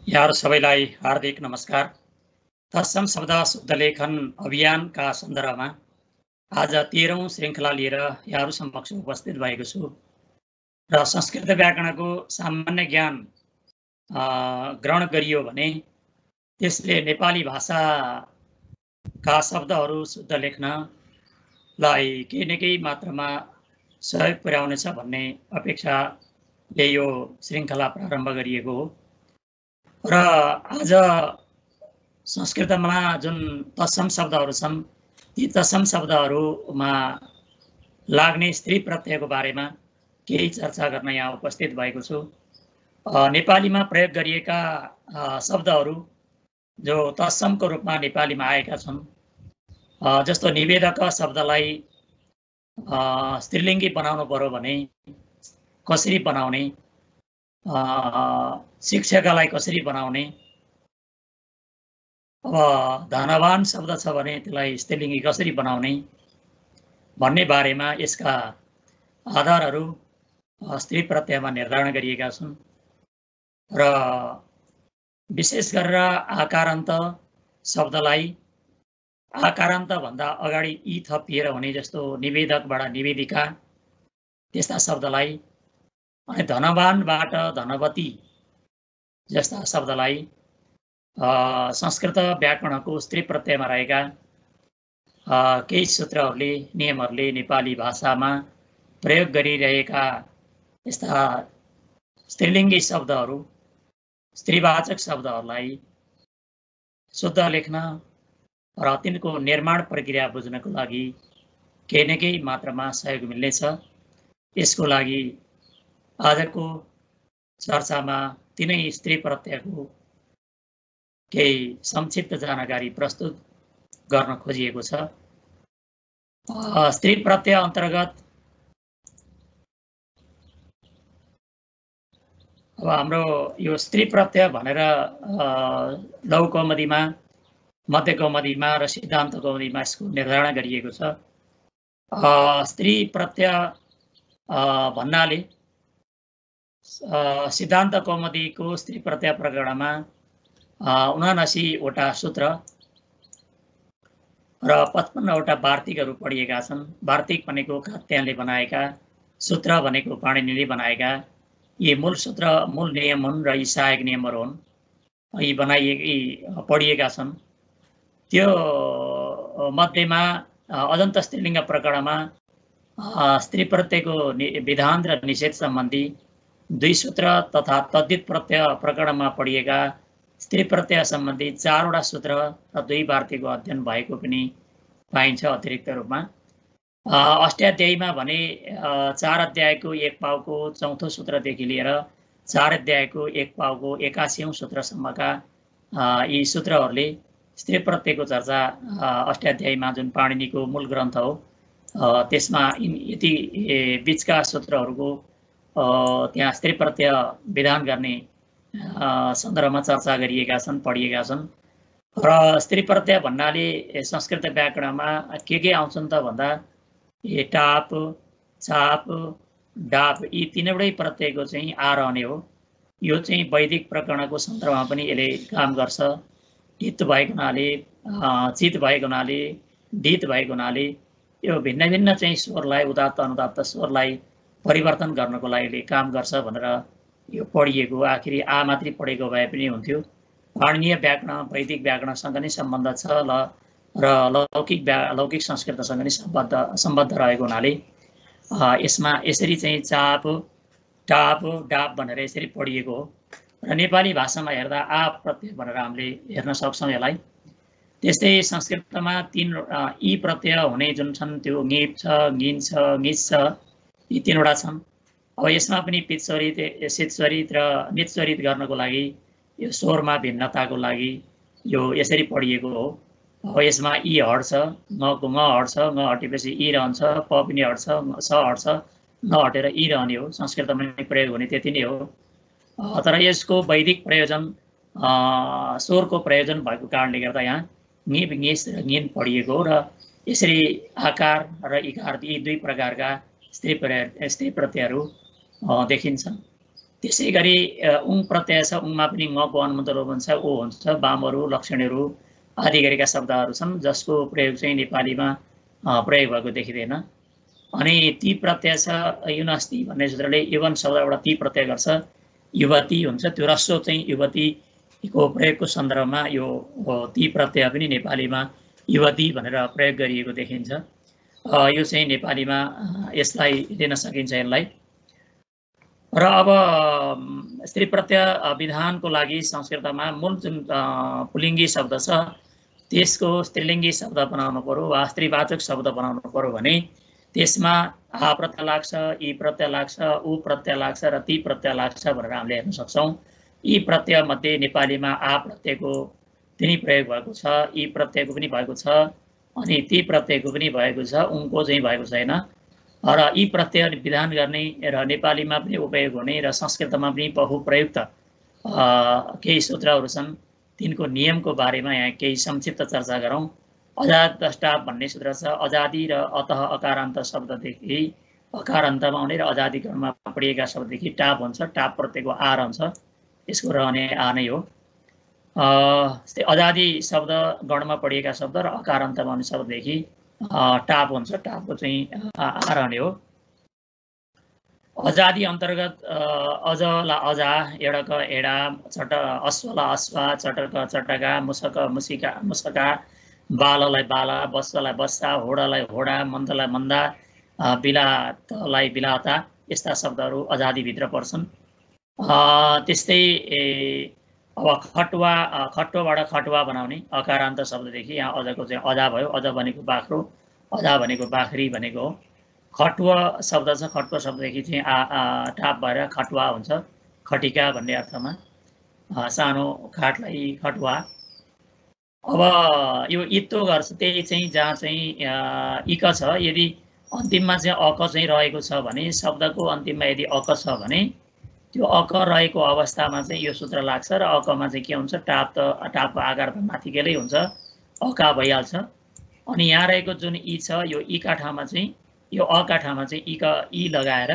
यहाँहरू सबैलाई हार्दिक नमस्कार। तत्सम शब्द शुद्ध लेखन अभियानका सन्दर्भमा आज 13औं श्रृङ्खला लिएर यहाँहरू समक्ष उपस्थित भएको छु र संस्कृत व्याकरणको सामान्य ज्ञान ग्रहण गरियो भने त्यसले नेपाली भाषाका शब्दहरू शुद्ध लेख्नलाई केही न केही मात्रामा सहयोग पुर्याउनेछ भन्ने अपेक्षाले यो श्रृङ्खला प्रारम्भ गरिएको हो। र आज संस्कृतमा जुन तत्सम शब्दहरू छन् ती तत्सम शब्दहरूमा लाग्ने स्त्री प्रत्ययको बारेमा केही चर्चा गर्न यहाँ उपस्थित भएको छु। नेपालीमा प्रयोग गरिएका शब्दहरू जो तत्समको रूपमा नेपालीमा आएका छन्, जस्तो निवेदक शब्दलाई स्त्रीलिङ्गी बनाउनु पर्यो भने कसरी बनाउने, शिक्षकलाई कसरी बनाउने, अब धनवान शब्द छ भने त्यसलाई स्त्रीलिङ्गी कसरी बनाउने भन्ने बारेमा यसका आधारहरू स्त्री प्रत्ययमा निर्धारण गरिएका छन्। र विशेष गरेर आकारान्त शब्दलाई आकारान्त भन्दा अगाडि ई थपिएर हुने जस्तो निवेदकबाट निवेदिका त्यस्ता शब्दलाई, अनि धनवानबाट धनवती जस्ता शब्दलाई संस्कृत व्याकरणको स्त्री प्रत्ययमा रहेका केही सूत्रहरूले, नियमहरूले नेपाली भाषामा प्रयोग गरिरहेका यस्ता स्त्रीलिङ्गी शब्दहरू, स्त्रीवाचक शब्दहरूलाई शुद्ध लेख्न र तिनको निर्माण प्रक्रिया बुझ्नको लागि केही न केही मात्रामा सहयोग मिल्नेछ। यसको लागि आजको चर्चामा तिनै स्त्री प्रत्ययको केही संक्षिप्त जानकारी प्रस्तुत गर्न खोजिएको छ। स्त्री प्रत्यय अन्तर्गत अब हाम्रो यो स्त्री प्रत्यय भनेर लघु कौमुदीमा, मध्य कौमुदीमा र सिद्धान्त कौमुदीमा यसको निर्धारण गरिएको छ। स्त्री प्रत्यय भन्नाले सिद्धान्त कौमुदीको स्त्री प्रत्यय प्रकरणमा 79वटा सूत्र र 55वटा वार्तिकहरू पढिएका छन्। वार्तिक भनेको कात्यायनले बनाएका, सूत्र भनेको पाणिनीले बनाएका। यी मूल सूत्र, मूल नियम हुन् र यी सहायक नियमहरू हुन्। यी पढिएका छन्। त्यो मध्येमा अजन्त स्त्रीलिङ्ग प्रकरणमा स्त्री प्रत्ययको विधान र निषेध सम्बन्धी 2 सूत्र तथा तद्धित प्रत्यय प्रकरणमा पढिएका स्त्री प्रत्यय सम्बन्धी 4वटा सूत्र र 2 वार्तिकको अध्ययन भएको पनि पाइन्छ अतिरिक्त रूपमा। अष्टाध्यायीमा भने 4 अध्यायको 1 पाउको 4थो सूत्रदेखि लिएर 4 अध्यायको 1 पाउको 81औं सूत्रसम्मका यी सूत्रहरूले स्त्री प्रत्ययको चर्चा अष्टाध्यायीमा जुन पाणिनीको मूल ग्रन्थ हो त्यसमा यति बीचका सूत्रहरूको त्यहाँ स्त्री प्रत्यय विधान गर्ने सन्दर्भमा चर्चा गरिएका छन्, पढिएका छन्। र स्त्री प्रत्यय भन्नाले संस्कृत व्याकरणमा के आउँछन् त भन्दा टाप, चाप, डाप यी तीनवटै प्रत्ययको चाहिँ आ रहने हो। यो चाहिँ वैदिक प्रकरणको सन्दर्भमा पनि यसले काम गर्छ। टित भएको हुनाले, चित भएको हुनाले, डित भएको हुनाले यो भिन्न भिन्न चाहिँ स्वरलाई, उदात्त अनुदात्त स्वरलाई परिवर्तन गर्नको लागि काम गर्छ भनेर यो पढिएको। आखिरी आ मात्रै पढेको भए पनि हुन्थ्यो। पाणिनीय व्याकरण वैदिक व्याकरणसँग नै सम्बन्ध छ र लौकिक संस्कृतसँग नै सम्बद्ध रहेको हुनाले यसमा यसरी चाहिँ चाप, टाप, डाप भनेर यसरी पढिएको हो। र नेपाली भाषामा हेर्दा आ प्रत्यय भनेर हामीले हेर्न सक्छौँ यसलाई। त्यस्तै संस्कृतमा 3 ई प्रत्यय हुने जुन छन् त्यो ङिप छ, ङिन छ, ङिच छ, यी 3वटा छन्। अब यसमा पनि पितस्वरित, शीतस्वरित र नितस्वरित गर्नको लागि यो स्वरमा भिन्नताको लागि यो यसरी पढिएको हो। अब यसमा ई हट्छ, ङको ङ हट्छ, ङ हटेपछि ई रहन्छ, प पनि हट्छ, स हट्छ, न हटेर ई रहने हो। संस्कृतमा प्रयोग हुने त्यति नै हो। तर यसको वैदिक प्रयोजन, स्वरको प्रयोजन भएको कारणले गर्दा यहाँ ङिप, ङिस र ङिन पढिएको हो। र यसरी आकार र इकार यी 2 प्रकारका स्त्री प्रत्ययहरू देखिन्छन्। त्यसै गरी उङ प्रत्यय छ, उङमा पनि ngको अनुबन्ध लोप हुन्छ, ओ हुन्छ, वामहरू, लक्षणहरू आदि गरेका शब्दहरू छन् जसको प्रयोग चाहिँ नेपालीमा प्रयोग भएको देखिँदैन। अनि ती प्रत्यय छ, युनस्ति भन्ने सूत्रले युवन शब्दबाट ती प्रत्यय गर्छ, युवती हुन्छ, त्यो रस्व चाहिँ युवतीको प्रयोगको सन्दर्भमा यो ती प्रत्यय पनि नेपालीमा युवती भनेर प्रयोग गरिएको देखिन्छ। यो चाहिँ नेपालीमा यसलाई लिन सकिन्छ यसलाई। र अब स्त्री प्रत्यय विधानको लागि संस्कृतमा मूल जुन पुलिङ्गी शब्द छ त्यसको स्त्रीलिङ्गी शब्द बनाउनु पर्यो वा स्त्रीवाचक शब्द बनाउनु पर्यो भने त्यसमा आ प्रत्यय लाग्छ, ई प्रत्यय लाग्छ, उ प्रत्यय लाग्छ र ती प्रत्यय लाग्छ भनेर हामीले हेर्न सक्छौँ। यी प्रत्यय मध्ये नेपालीमा आ प्रत्ययको पनि प्रयोग भएको छ, ई प्रत्ययको पनि भएको छ, अनि ती प्रत्ययको पनि भएको छ, उनको चाहिँ भएको छैन। र यी प्रत्यय विधान गर्ने र नेपालीमा पनि उपयोग हुने र संस्कृतमा पनि बहुप्रयुक्त केही सूत्रहरू छन्, तिनको नियमको बारेमा यहाँ केही संक्षिप्त चर्चा गरौँ। अजादष्टाप भन्ने सूत्र छ। अजादि र अतः अकारान्त शब्ददेखि अकारान्तमा आउने र अजादिकरणमा पढिएका शब्ददेखि टाप हुन्छ, टाप प्रत्ययको आ रहन्छ, यसको रहने आ नै हो। अजादि शब्द गणमा पढिएका शब्द र अकारान्तमा आउने शब्ददेखि टाप हुन्छ, टापको चाहिँ आ रहने हो। अजादि अन्तर्गत अजला अजा, एडक एडा, चट अश्वला अश्वा, चटक चटका, मुसक मुसिका मुसका, बाललाई बाला, बस्सालाई बस्सा, होडालाई होडा, मन्दलाई मन्दा, बिलातलाई बिलाता, यस्ता शब्दहरू अजादिभित्र पर्छन्। त्यस्तै अब खटुवा, खटुवाबाट खटुवा बनाउने अकारान्त शब्ददेखि यहाँ अजको चाहिँ अजा भयो, अज भनेको बाख्रो, अजा भनेको बाख्री भनेको हो। खटुवा शब्द छ, खटुवा शब्ददेखि चाहिँ टाप भएर खटुवा हुन्छ, खटिका भन्ने अर्थमा, सानो खाटलाई खटुवा। अब यो इत्तो गर्छ, त्यही चाहिँ जहाँ चाहिँ इक छ, यदि अन्तिममा चाहिँ अक चाहिँ रहेको छ भने, शब्दको अन्तिममा यदि अक छ भने त्यो अक रहेको अवस्थामा चाहिँ यो सूत्र लाग्छ र अकमा चाहिँ के हुन्छ, टापको आकार त माथिकै हुन्छ, अका भइहाल्छ। अनि यहाँ रहेको जुन ई छ, यो ईका ठाउँमा चाहिँ, यो अका ठाउँमा चाहिँ ई लगाएर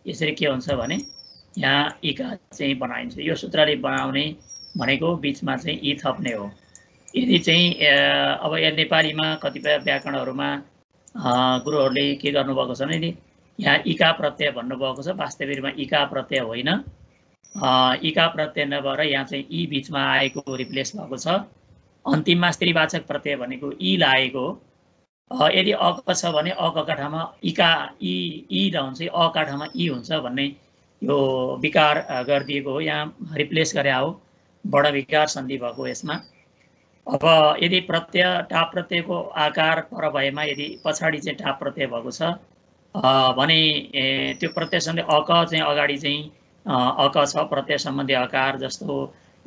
यसरी के हुन्छ भने यहाँ इका चाहिँ बनाइन्छ। यो सूत्रले बनाउने भनेको बिचमा चाहिँ ई थप्ने हो। यदि चाहिँ अब यहाँ नेपालीमा कतिपय व्याकरणहरूमा गुरुहरूले के गर्नुभएको छ भने यहाँ इका प्रत्यय भन्नुभएको छ, वास्तविकमा इका प्रत्यय होइन, इका प्रत्यय नभएर यहाँ चाहिँ ई बिचमा आएको रिप्लेस भएको छ। अन्तिममा स्त्रीवाचक प्रत्यय भनेको ई लागेको हो। यदि अक छ भने अकका ठाउँमा इका ई रहन्छ, अका ठाउँमा ई हुन्छ भन्ने यो विकार गरिदिएको हो, यहाँ रिप्लेस गरे हो, बडा विकार सन्धि भएको यसमा। अब यदि प्रत्यय टाप प्रत्ययको आकार पर भएमा यदि पछाडि चाहिँ टाप प्रत्यय भएको छ भने त्यो प्रत्यय सम्बन्धी अक चाहिँ अगाडि चाहिँ अक छ, प्रत्यय सम्बन्धी आकार, जस्तो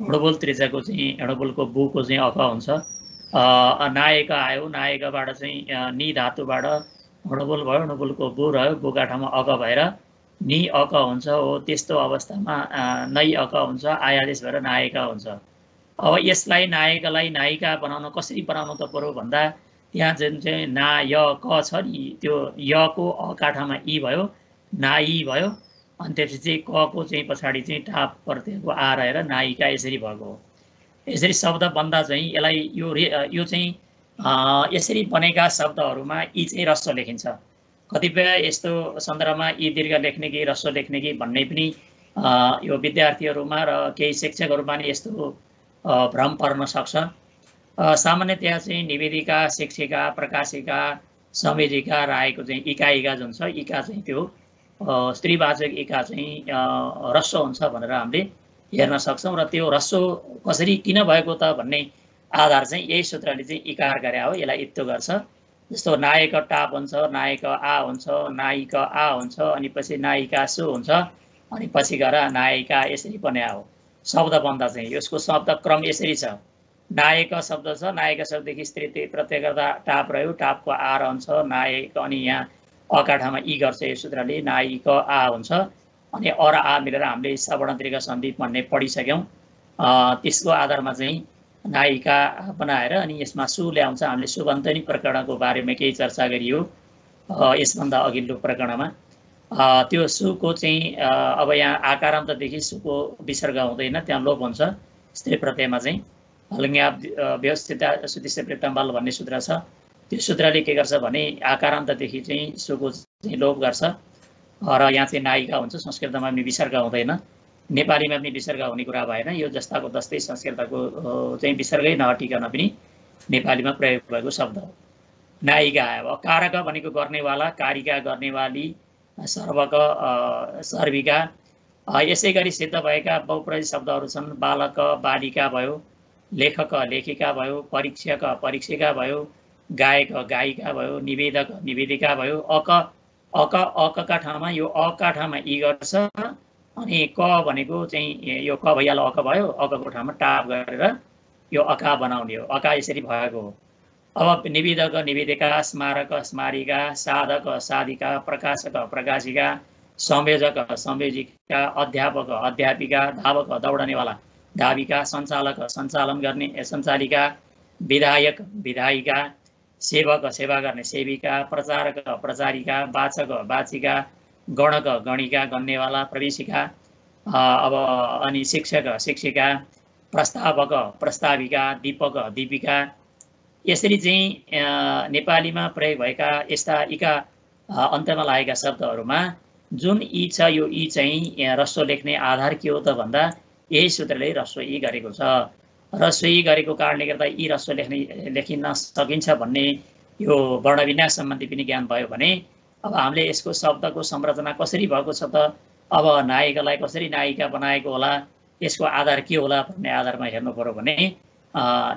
हडबुल त्रिज्याको चाहिँ हडबुलको बुको चाहिँ अक हुन्छ। नायक आयो, नायकबाट चाहिँ नि धातुबाट हडबुल भयो, हडबुलको बु रह्यो, बुका ठाउँमा अक भएर नि अक हुन्छ हो। त्यस्तो अवस्थामा नै अक हुन्छ, आयादेश भएर नायिका हुन्छ। अब यसलाई नायिकालाई नायिका बनाउन कसरी बनाउनु त पर्यो भन्दा त्यहाँ जुन चाहिँ ना य क छ नि, त्यो यको अका ठाउँमा ई भयो, नाई भयो, अनि त्यसपछि चाहिँ कको चाहिँ पछाडि चाहिँ टाप प्रत्ययको आ रहेर नायिका यसरी भएको हो। यसरी शब्द बन्दा चाहिँ यसलाई यो चाहिँ यसरी बनेका शब्दहरूमा यी चाहिँ ह्रस्व लेखिन्छ। कतिपय यस्तो सन्दर्भमा यी दीर्घ लेख्ने कि ह्रस्व लेख्ने कि भन्ने पनि यो विद्यार्थीहरूमा र केही शिक्षकहरूमा नि यस्तो भ्रम पर्न सक्छ। सामान्यतया चाहिँ निवेदिका, शिक्षिका, प्रकाशिका, संवेदिका राखेको चाहिँ इका जुन छ, इका चाहिँ त्यो स्त्रीवाचक इका चाहिँ ह्रस्व हुन्छ भनेर हामीले हेर्न सक्छौँ। र त्यो ह्रस्व कसरी किन भएको त भन्ने आधार चाहिँ यही सूत्रले चाहिँ इकार गरे हो, यसलाई इत्तो गर्छ। जस्तो नायक टाप हुन्छ, नायक आ हुन्छ, नायिक आ हुन्छ, अनि पछि नायिका सु हुन्छ, अनि पछि गएर नायिका यसरी बन्या हो। शब्द बन्दा चाहिँ यसको शब्द क्रम यसरी छ। नायक शब्द छ, नायक शब्ददेखि स्त्री प्रत्यय गर्दा टाप रह्यो, टापको आ रहन्छ, नायक, अनि यहाँ अका ठाउँमा ई गर्छ यो सूत्रले, नायिक आ हुन्छ। अनि अ र आ मिलेर हामीले सवर्ण दीर्घ सन्धि भन्ने पढिसक्यौँ। त्यसको आधारमा चाहिँ नायिका बनाएर अनि यसमा सु ल्याउँछ। हामीले सुबन्तनी प्रकरणको बारेमा केही चर्चा गरियो यसभन्दा अघिल्लो प्रकरणमा। त्यो सुको चाहिँ अब यहाँ आकारान्तदेखि सुको विसर्ग हुँदैन, त्यहाँ लोप हुन्छ स्त्री प्रत्ययमा चाहिँ। हलङ्ग्या व्यवस्थिता सुतिसे प्रेतम्बाल भन्ने सूत्र छ, त्यो सूत्रले के गर्छ भने आकारान्तदेखि चाहिँ सुको चाहिँ लोप गर्छ र यहाँ चाहिँ नायिका हुन्छ। संस्कृतमा पनि विसर्ग हुँदैन, नेपालीमा पनि विसर्ग हुने कुरा भएन। यो जस्ताको तस्तै संस्कृतको चाहिँ विसर्गै नहटिकन पनि नेपालीमा प्रयोग भएको शब्द हो नायिका। अब कारक भनेको गर्नेवाला, कारिका गर्नेवाली, सर्वक सर्विका। यसै गरी सिद्ध भएका बहुप्रयोगी शब्दहरू छन्। बालक बालिका भयो, लेखक लेखिका भयो, परीक्षक परीक्षिका भयो, गायक गायिका भयो, निवेदक निवेदिका भयो। अकका ठाउँमा यो अका ठाउँमा इ गर्छ, अनि क भनेको चाहिँ यो क भइहाल्यो, अक भयो, अकको ठाउँमा टाप गरेर यो अका बनाउने हो। अका यसरी भएको हो। अब निवेदक निवेदिका, स्मारक स्मारिका, साधक साधिका, प्रकाशक प्रकाशिका, संयोजक संयोजिका, अध्यापक अध्यापिका, धावक दौडनेवाला धाविका, सञ्चालक सञ्चालन गर्ने सञ्चालिका, विधायक विधायिका, सेवक सेवा गर्ने सेविका, प्रचारक प्रचारिका, वाचक वाचिका, गणक गणिका गन्नेवाला प्रवेशिका, अब अनि शिक्षक शिक्षिका, प्रस्तावक प्रस्ताविका, दीपक दीपिका। यसरी चाहिँ नेपालीमा प्रयोग भएका यस्ता इका अन्त्यमा लागेका शब्दहरूमा जुन इ छ, यो इ चाहिँ ह्रस्व लेख्ने आधार के हो त भन्दा यही सूत्रले ह्रस्व इ गरेको छ। ह्रस्व इ गरेको कारणले गर्दा इ ह्रस्व लेखिन सकिन्छ भन्ने यो वर्णविन्यास सम्बन्धी पनि ज्ञान भयो भने अब हामीले यसको शब्दको संरचना कसरी भएको छ त, अब नायिकालाई कसरी नायिका बनाएको होला, यसको आधार के होला भन्ने आधारमा हेर्नु पर्यो भने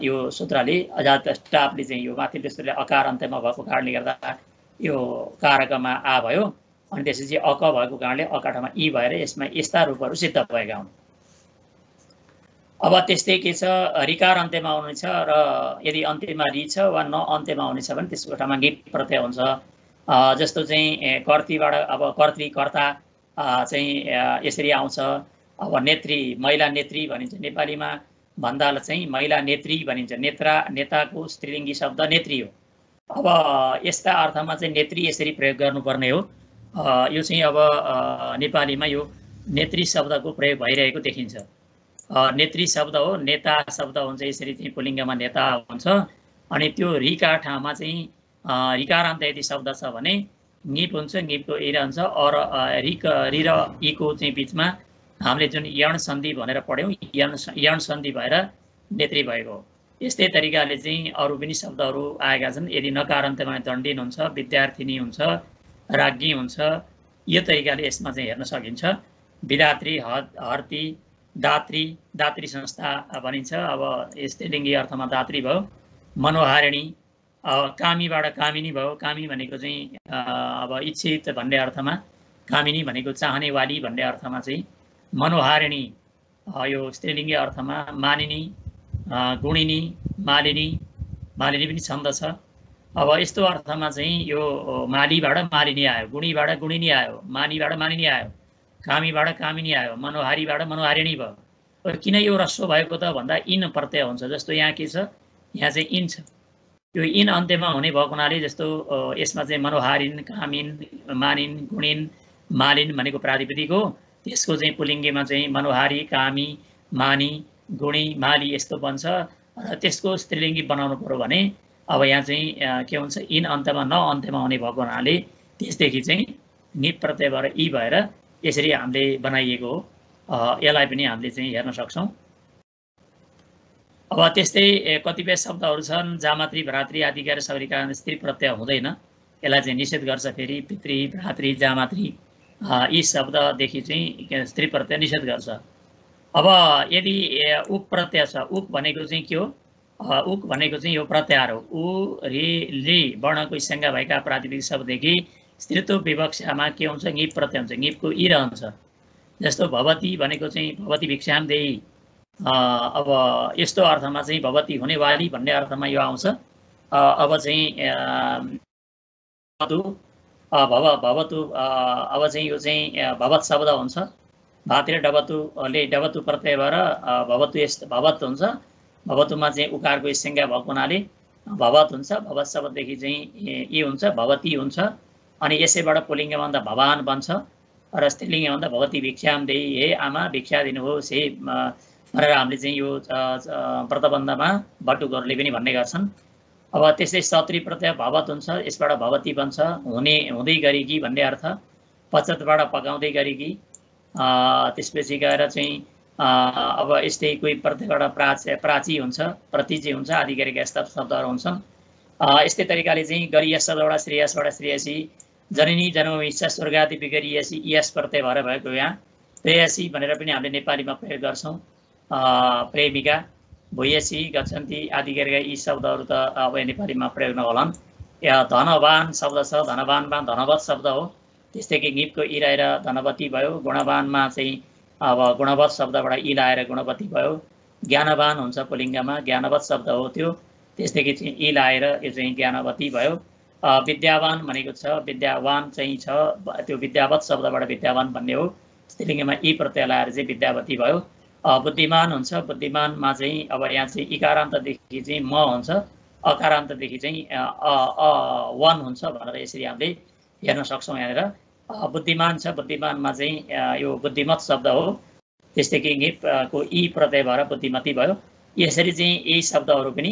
यो सूत्रले अजात स्टाफले चाहिँ यो माथिल्लो सूत्रले अकार अन्त्यमा भएको कारणले गर्दा यो कारकमा आ भयो, अनि त्यसपछि अक भएको कारणले अकाठमा इ भएर यसमा यस्ता रूपहरू सिद्ध भएका हुन्। अब त्यस्तै के छ, ऋकार अन्त्यमा आउनेछ र यदि अन्त्यमा रि छ वा न अन्त्यमा आउनेछ भने त्यसको ठाउँमा गिप प्रत्यय हुन्छ। जस्तो चाहिँ कर्तीबाट अब कर्तृकर्ता चाहिँ यसरी आउँछ। अब नेत्री महिला नेत्री भनिन्छ, नेपालीमा भन्दा चाहिँ महिला नेत्री भनिन्छ। नेताको स्त्रीलिङ्गी शब्द नेत्री हो। अब यस्ता अर्थमा चाहिँ नेत्री यसरी प्रयोग गर्नुपर्ने हो। यो चाहिँ अब नेपालीमा यो नेत्री शब्दको प्रयोग भइरहेको देखिन्छ। नेत्री शब्द हो, नेता शब्द हुन्छ, यसरी चाहिँ पुलिङ्गमा नेता हुन्छ। अनि त्यो ऋका ठाउँमा चाहिँ ऋकारान्त यदि शब्द छ भने निप हुन्छ, निपको इ रहन्छ। और रि र इको चाहिँ बिचमा हामीले जुन यण सन्धि भनेर पढ्यौँ, यण सन्धि भएर नेत्री भएको हो। यस्तै तरिकाले चाहिँ अरू पनि शब्दहरू आएका छन्। यदि नकारान्तमा दण्डिन हुन्छ, विद्यार्थिनी हुन्छ, राज्ञी हुन्छ। यो तरिकाले यसमा चाहिँ हेर्न सकिन्छ। विधात्री हर्ती, दात्री दात्री संस्था भनिन्छ। अब स्त्रीलिङ्गी अर्थमा दात्री भयो। मनोहारिणी, कामीबाट कामिनी भयो। कामी भनेको चाहिँ अब इच्छित भन्ने अर्थमा, कामिनी भनेको चाहनेवाली भन्ने अर्थमा चाहिँ। मनोहारिणी यो स्त्रीलिङ्गी अर्थमा। मानिनी, गुणिनी, मालिनी, मालिनी पनि छन्द छ। अब यस्तो अर्थमा चाहिँ यो मालीबाट मालिनी आयो, गुणीबाट गुणिनी आयो, मानीबाट मानिनी आयो, कामीबाट कामिनी आयो, मनोहारीबाट मनोहारिणी भयो। किन यो ह्रस्व भएको त भन्दा इन प्रत्यय हुन्छ। जस्तो यहाँ के छ, यहाँ चाहिँ इन छ। यो इन अन्त्यमा हुने भएको हुनाले जस्तो यसमा चाहिँ मनोहारिन, कामिन, मानिन, गुणिन, मालिन भनेको प्रातिपदिक हो। त्यसको चाहिँ पुलिङ्गेमा चाहिँ मनोहारी, कामी, मानी, गुणी, माली यस्तो बन्छ। र त्यसको स्त्रीलिङ्गी बनाउनु पर्यो भने अब यहाँ चाहिँ के हुन्छ, इन अन्त्यमा न अन्त्यमा हुने भएको हुनाले त्यसदेखि चाहिँ निप प्रत्यय भएर इ भएर यसरी हामीले बनाइएको हो। यसलाई पनि हामीले चाहिँ हेर्न सक्छौँ। अब त्यस्तै कतिपय शब्दहरू छन्, जामात्री, भ्रातृ आदिका र सबैका स्त्री प्रत्यय हुँदैन। यसलाई चाहिँ निषेध गर्छ। फेरि पितृ, भ्रातृ, जामात्री यी शब्ददेखि चाहिँ स्त्री प्रत्यय निषेध गर्छ। अब यदि उक प्रत्यय छ, उक भनेको चाहिँ के हो, उक भनेको चाहिँ यो प्रत्याहार हो। उ रे ले वर्णको संज्ञा भएका प्रातिपदिक शब्ददेखि स्त्रीत्व विवक्षामा के हुन्छ, ङिप प्रत्यय हुन्छ, ङिपको इ रहन्छ। जस्तो भवती भनेको चाहिँ भवती भिक्षाम देही। अब यस्तो अर्थमा चाहिँ भवती हुनेवाली भन्ने अर्थमा यो आउँछ। अब चाहिँ भवतु अब चाहिँ यो चाहिँ भवत शब्द हुन्छ। भातिर डबतुले डबतु प्रत्यय भएर भवतु यस्तो भवत हुन्छ। भवतुमा चाहिँ उकारको संज्ञा भएको हुनाले भवत हुन्छ। भवत शब्ददेखि चाहिँ इ हुन्छ, भवती हुन्छ। अनि यसैबाट पुल्लिङ्ग भन्दा भवान बन्छ र स्त्रीलिङ्ग भन्दा भगवती भिक्षाम देही, हे आमा भिक्षा दिनुहोस् हे भनेर हामीले चाहिँ यो व्रतबन्धमा बटुकहरूले पनि भन्ने गर्छन्। अब त्यसै सत्री प्रत्यय भवत हुन्छ, यसबाट भवती बन्छ, हुँदै गरेकी भन्ने अर्थ, पश्चातबाट पकाउँदै गरेकी। त्यसपछि गएर चाहिँ अब यस्तै कोही प्रत्ययबाट प्राची हुन्छ, प्रतिची हुन्छ आदि गरेका यस्ता शब्दहरू हुन्छन्। यस्तै तरिकाले चाहिँ गरियस शब्दबाट श्रेयसबाट श्रेयसी, जननी जन्ममिच्छा स्वर्गादि विगरियसी, यस प्रत्यय भएर भएको यहाँ प्रेयसी भनेर पनि हामीले नेपालीमा प्रयोग गर्छौँ। प्रेमिका, भूयसी, गच्छन्ती आदि गरेका यी शब्दहरू त अब नेपालीमा प्रयोग नहोलान्। धनवान शब्द छ, धनवानमा धनवत शब्द हो। त्यस्तै कि ङिपको इ रहेर धनवती भयो। गुणवानमा चाहिँ अब गुणवत शब्दबाट इ लाएर गुणवती भयो। ज्ञानवान हुन्छ पुल्लिङ्गमा, ज्ञानवत शब्द हो त्यो। त्यस्तै कि चाहिँ इ लाएर यो चाहिँ ज्ञानवती भयो। विद्यावान भनेको छ, विद्यावान चाहिँ छ, त्यो विद्यावत शब्दबाट विद्यावान भन्ने हो। स्त्रीलिङ्गमा इ प्रत्यय लाएर चाहिँ विद्यावती भयो। बुद्धिमान हुन्छ, बुद्धिमानमा चाहिँ अब यहाँ चाहिँ इकारान्तदेखि चाहिँ म हुन्छ, अकारान्तदेखि चाहिँ वन हुन्छ भनेर यसरी हामीले हेर्न सक्छौँ। यहाँनिर बुद्धिमान छ, बुद्धिमानमा चाहिँ यो बुद्धिमत शब्द हो। त्यस्तै कि ङिपको इ प्रत्यय भएर बुद्धिमती भयो। यसरी चाहिँ यही शब्दहरू पनि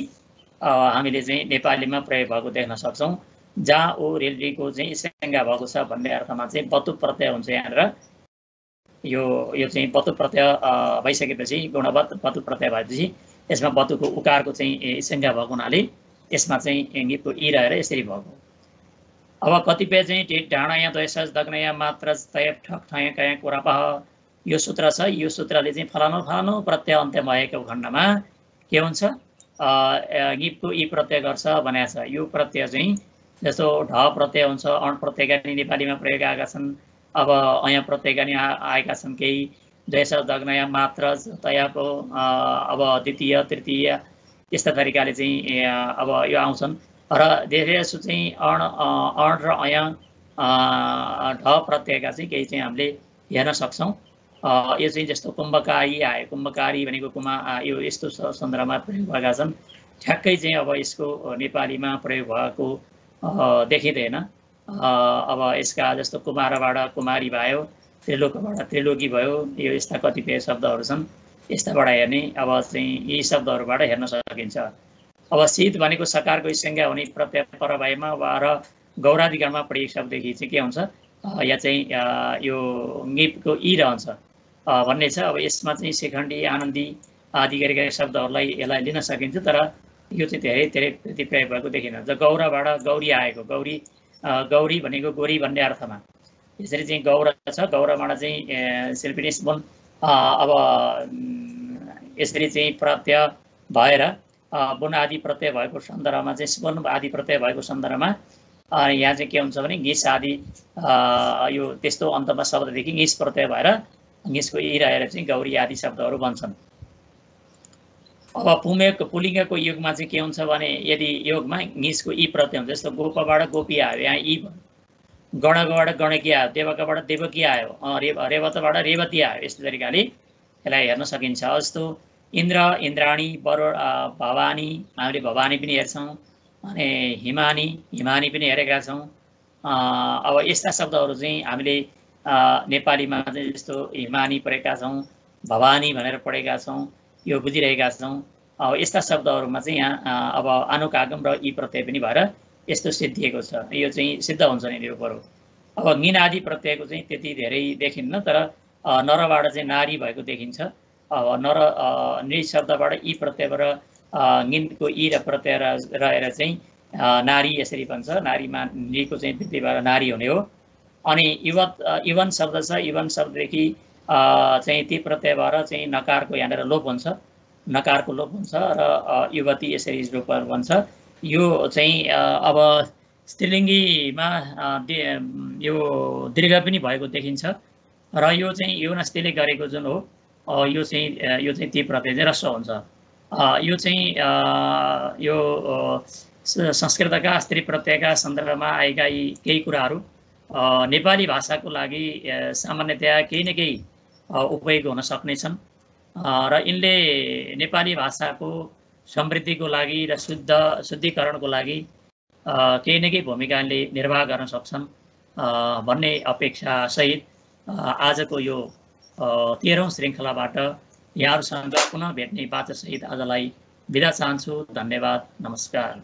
हामीले चाहिँ नेपालीमा प्रयोग भएको देख्न सक्छौँ। जहाँ ओ रेलको चाहिँ संज्ञा भएको छ भन्ने अर्थमा चाहिँ बतु प्रत्यय हुन्छ। यहाँनिर यो चाहिँ बतु प्रत्यय भइसकेपछि गुणवत बतु प्रत्यय भएपछि यसमा बतुको उकारको चाहिँ संज्ञा भएको हुनाले यसमा चाहिँ ङिपको इ रहेर यसरी भएको। अब कतिपय चाहिँ ढाँडा द्वैसज दग्नया मात्र तय ठक ठय कया कुरापह, यो सूत्र छ। यो सूत्रले चाहिँ फलानु फलानु प्रत्यय अन्त्य भएको खण्डमा के हुन्छ, ङिपको इ प्रत्यय गर्छ भनेको छ। यो प्रत्यय चाहिँ जस्तो ढ प्रत्यय हुन्छ, अण प्रत्ययका नि नेपालीमा प्रयोग आएका छन्। अब अँ प्रत्ययका नि आएका छन् केही। द्वैस दग्नया मात्र तयाको अब द्वितीय तृतीय यस्ता तरिकाले चाहिँ अब यो आउँछन्। र धेरै जसो चाहिँ अण र अँ ढ प्रत्ययका चाहिँ केही चाहिँ हामीले हेर्न सक्छौँ। यो चाहिँ जस्तो कुम्भकारी आयो, कुम्भकारी भनेको यो यस्तो सन्दर्भमा प्रयोग भएका छन्। ठ्याक्कै चाहिँ अब यसको नेपालीमा प्रयोग भएको देखिँदैन। अब यसका जस्तो कुमारबाट कुमारी भयो, त्रिलोकबाट त्रिलोकी भयो, यो यस्ता कतिपय शब्दहरू छन्। यस्ताबाट हेर्ने अब चाहिँ यी शब्दहरूबाट हेर्न सकिन्छ। अब शीत भनेको सकारको संज्ञा हुने प्रत्यय पर भएमा वा र गौरादिगणमा प्रयोग शब्ददेखि चाहिँ के हुन्छ, या चाहिँ यो ङिपको इ रहन्छ भन्ने छ। अब यसमा चाहिँ शिखण्डी आनन्दी आदि गरेका शब्दहरूलाई यसलाई लिन सकिन्छ, तर यो चाहिँ धेरै प्रयोग भएको देखिन्छ। गौराबाट गौरी आएको, गौरी भनेको गोरी भन्ने अर्थमा। यसरी चाहिँ गौरा छ, गौराबाट चाहिँ शिल्पिनी सुन अब यसरी चाहिँ प्रत्यय भएर बुन आदि प्रत्यय भएको सन्दर्भमा चाहिँ सुन आदि प्रत्यय भएको सन्दर्भमा यहाँ चाहिँ के हुन्छ भने ङिस आदि यो त्यस्तो अन्तमा शब्ददेखि ङिस प्रत्यय भएर ङिसको इ रहेर चाहिँ गौरी आदि शब्दहरू बन्छन्। अब पुल्लिङ्गको युगमा चाहिँ के हुन्छ भने यदि योगमा ङिसको इ प्रत्यय हुन्छ, जस्तो गोपबाट गोपी आयो, यहाँ इ भयो। गणकबाट गणकी आयो, देवकाबाट देवकी आयो, रेवतबाट रेवती आयो। यस्तो तरिकाले यसलाई हेर्न सकिन्छ। जस्तो इन्द्र इन्द्राणी, वरुण भवानी, हामीले भवानी पनि हेर्छौँ, अनि हिमानी पनि हेरेका छौँ। अब यस्ता शब्दहरू चाहिँ हामीले नेपालीमा चाहिँ जस्तो हिमानी पढेका छौँ, भवानी भनेर पढेका छौँ, यो बुझिरहेका छौँ। अब यस्ता शब्दहरूमा चाहिँ यहाँ अब अनुकागम र इ प्रत्यय पनि भएर यस्तो सिद्धिएको छ। यो चाहिँ सिद्ध हुन्छ नि यो बरु। अब ङिन आदि प्रत्ययको चाहिँ त्यति धेरै देखिन्न, तर नरबाट चाहिँ नारी भएको देखिन्छ। अब नर नृ शब्दबाट इ प्रत्ययबाट ङिनको इ र प्रत्यय रहेर चाहिँ नारी यसरी भन्छ। नारीमा नृको चाहिँ वृद्धि भएर नारी हुने हो। अनि इवन शब्द छ, इवन शब्ददेखि चाहिँ ती प्रत्यय भएर चाहिँ नकारको यहाँनिर लोप हुन्छ, नकारको लोप हुन्छ र युवती यसरी रूपहरू बन्छ। यो चाहिँ अब स्त्रीलिङ्गीमा यो दीर्घ पनि भएको देखिन्छ र यो चाहिँ युवनस्तीले गरेको जुन हो यो चाहिँ ती प्रत्यय चाहिँ ह्रस्व हुन्छ। यो चाहिँ यो संस्कृतका स्त्री प्रत्ययका सन्दर्भमा आएका यी केही कुराहरू नेपाली भाषाको लागि सामान्यतया केही न केही उपयोग हुन सक्नेछन् र यिनले नेपाली भाषाको समृद्धिको लागि र शुद्धिकरणको लागि केही न केही भूमिकाले निर्वाह गर्न सक्छन्। भन्ने अपेक्षासहित आजको यो 13औं श्रृङ्खलाबाट यहाँहरूसँग पुनः भेट्ने बाचासहित आजलाई बिदा चाहन्छु। धन्यवाद, नमस्कार।